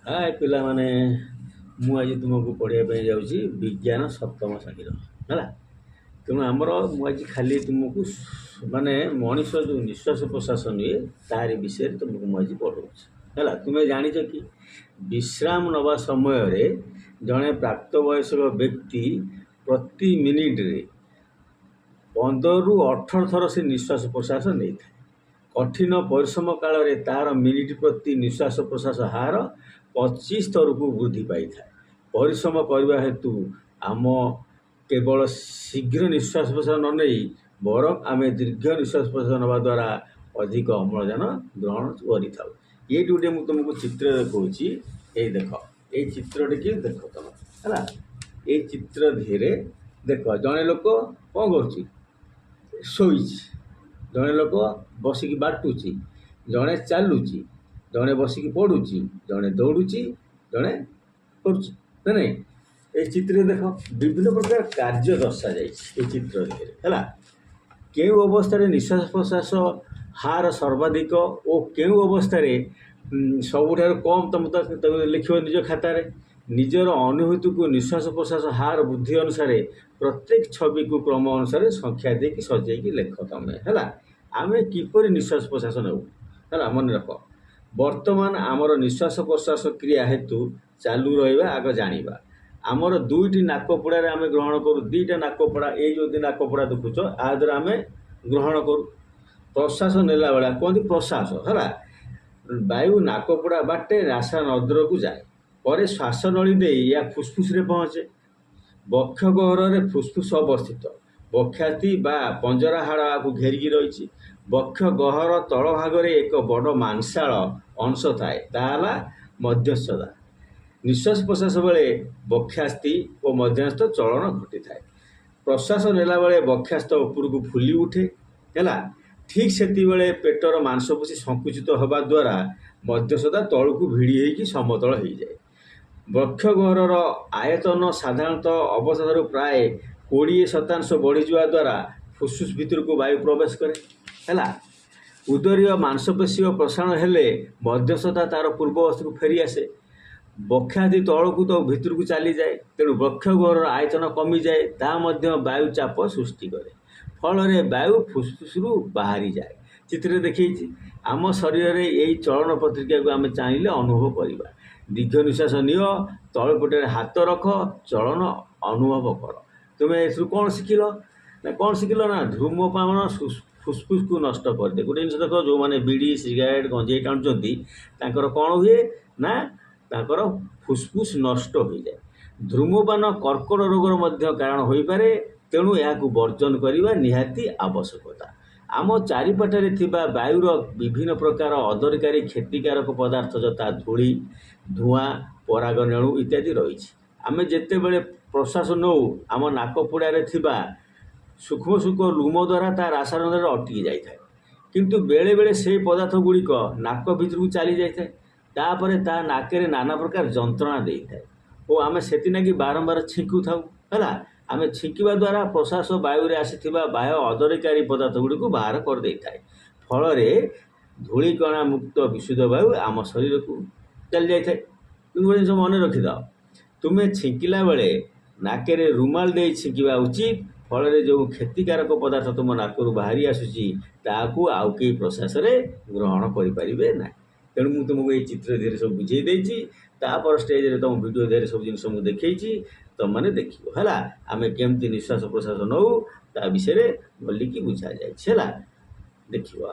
हाय पिला माने मु आज तुमको पढ़िया पे जाऊँगी विज्ञान सप्तम श्रेणी है। तेणु आमर मुझे खाली तुमको माने मनीष जो निश्वास प्रश्वास निए तारी विषय तुमको मुझे पढ़ाऊँगी है। तुम्हें जाच कि विश्राम नवा समय जड़े प्राप्त वयस्क व्यक्ति प्रति मिनिट रे 15 ରୁ 18 थर से निश्वास प्रश्वास नहीं था। कठिन परिश्रम काल में तार मिनिट प्रति निश्वास प्रश्वास हार 25 स्तर को वृद्धि पाई था। परिश्रम करने हेतु आम केवल शीघ्र निश्वास प्रश्वास न नहीं बरं आम दीर्घ निश्वास प्रश्वास नवा द्वारा अधिक अम्लजान ग्रहण कर। ये गोटे मुझे तुमको चित्र देखा ये देख ये चित्र टी देख तुम है। ये चित्र धीरे देख जड़े लोक कौन कर शोई जड़े लोक बसिकी बाटुची जड़े चलुची जड़े बसिकी पढ़ुची जड़े दौड़ुची जड़े करुची ना नहीं। ये चित्र देख विभिन्न प्रकार कार्य दर्शा जाए चित्र है। केउ अवस्था निश्वास प्रश्वास हार सर्वाधिक और केउ अवस्था सबुठ कम तुम लिख निज खातार निजर अनुभूति को निश्वास प्रश्वास हार बुद्धि अनुसार प्रत्येक छवि को क्रम अनुसार संख्या देकी सजैकी लेख तुम है। आम किपर निश्वास प्रश्वास नौ है मन रख बर्तमान आमर निश्वास प्रश्वास क्रिया हेतु चालू रहा आग जाना आमर दुईटी नाकपड़ा आम ग्रहण करूँ दीटा नाकपड़ा ये जो नाकपड़ा देखुच आ द्वारा आम ग्रहण करूँ प्रश्वास नेला बेला कहते प्रश्वास है वायु नाकपड़ा बाटे नासा नद्र को जाए पर श्वास नली दे या फुसफुस रे पहुँचे बक्ष गहर में फुसफुस अवस्थित बक्षाती बा पंजरा हाड़ को घेरिकी रही बक्ष गहर तल भाग में एक बड़ मांसाल अंश थाए ताला मध्यस्थता निश्वास प्रश्वास बेले बक्षास्थी और मध्यस्थ चलन घटी थाए प्रश्वास नेला बेले बक्षास्थ ऊपर को फुली उठे है। ठीक से पेटर मांसपेशी संकुचित होगा द्वारा मध्यस्थता तल को भिड़ी होगी समतल हो जाए। बक्ष गहर आयतन साधारणतः अवस्था प्राय 20% बढ़ी जा द्वारा फुसफुस भितर को वायु प्रवेश करे है। उदरीय मांसपेशी प्रसारण हेले मध्यस्थता तार पूर्व अवस्था को फेरी आसे बक्षादि तल को तो भितर को चली जाए तेणु बक्ष गहर आयतन कमी जाए ता मध्य वायु चाप सृष्टि करे फल वायु फुसफुस बाहरी जाए। चित्र देखी आम शरीर में यही चलन प्रतिक्रिया को आम चाहिए अनुभव करवा दीर्घ निश्वास निय तलपटे हाथ रख चलन अनुभव कर। तुम्हें इस कौन शिखिल ना कौन शिखिल ना धूमपान फुसफुस को नष्ट कर दे। गोटे जिन देख जो मैंने बीड़ी सिगारेट गंजेई टाणुंट कौन हुए ना ताकर फुसफुस नष्ट हो जाए। धूमपान कर्कट रोगर कारण हो पारे तेणु या वर्जन करने निहाती आवश्यकता। आम चारिपाटे थिबा वायुर विभिन्न प्रकार अदरकारी क्षतिकारक पदार्थ जता धूली धुआं परागनेणु इत्यादि रही आम जिते बड़े प्रश्वास नौ आम नाकपुड़ा सूक्ष्म सूक्ष्म लुम द्वारा ता रासायन अटकी जाए किंतु बेले बेले से पदार्थ गुड़िक नाक भीतर को चली जाए तापर ता नाके नाना प्रकार जंत्रणा दे थाए और आम से बारंबार छिंकु था है। आम छिंकिवा द्वारा प्रश्वास वायु आसीथिबा बाह्य अदरकारी पदार्थ गुड़िक बाहर कर दे थाए फल धूलिकणा मुक्त विशुद्ध वायु आम शरीर को चली जाए। गोटे जिन मन रखिद तुम्हें छिंकिला बेले नाके रुमाल दे छिंकिवा उचित फल जो क्षतिकारक पदार्थ तुम नाकरू बाहरी आसूची ताकू आउ कई प्रश्वास ग्रहण करें ना। तेणु मुझे तुमको ये चित्र धीरे सब बुझे देती तापर स्टेज तुम वीडियो धीरे सब जिन मुझे देखी तुम मैंने देख है आम केमती निश्वास प्रश्वास नौ ता विषय बोलिकी बुझा जाए देखिए।